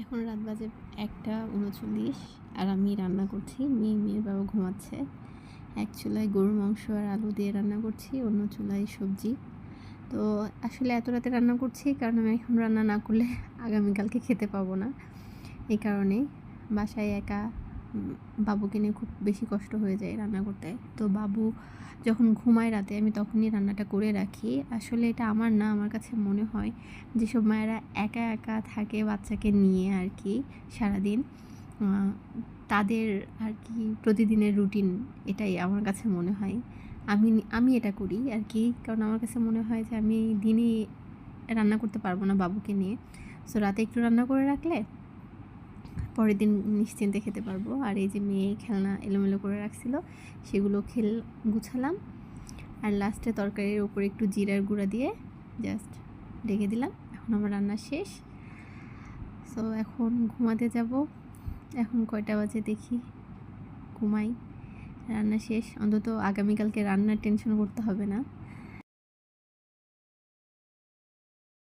এখন রাত বাজে ১টা ৩৯ আর আমি রান্না করছি। মেয়ের বাবা ঘুমাচ্ছে। এক চুলায় গরুর মাংস আর আলু দিয়ে রান্না করছি, অন্য চুলায় সবজি। তো আসলে এত রাতে রান্না করছি কারণ আমি এখন রান্না না করলে আগামীকালকে খেতে পাবো না। এই কারণেই বাসায় একা বাবুকে নিয়ে খুব বেশি কষ্ট হয়ে যায় রান্না করতে। তো বাবু যখন ঘুমায় রাতে আমি তখনই রান্নাটা করে রাখি। আসলে এটা আমার না, আমার কাছে মনে হয় যেসব মায়েরা একা একা থাকে বাচ্চাকে নিয়ে আর কি সারাদিন, তাদের আর কি প্রতিদিনের রুটিন এটাই আমার কাছে মনে হয়। আমি এটা করি আর কি, কারণ আমার কাছে মনে হয় যে আমি দিনে রান্না করতে পারবো না বাবুকে নিয়ে। সো রাতে একটু রান্না করে রাখলে পরের দিন নিশ্চিন্তে খেতে পারবো। আর এই যে মেয়ে খেলনা এলোমেলো করে রাখছিল, সেগুলো গুছালাম। আর লাস্টে তরকারির ওপরে একটু জিরার গুঁড়া দিয়ে জাস্ট ঢেকে দিলাম। এখন আমার রান্না শেষ। সো এখন ঘুমাতে যাব। এখন কয়টা বাজে দেখি, ঘুমাই। রান্না শেষ, অন্তত আগামীকালকে রান্নার টেনশন করতে হবে না।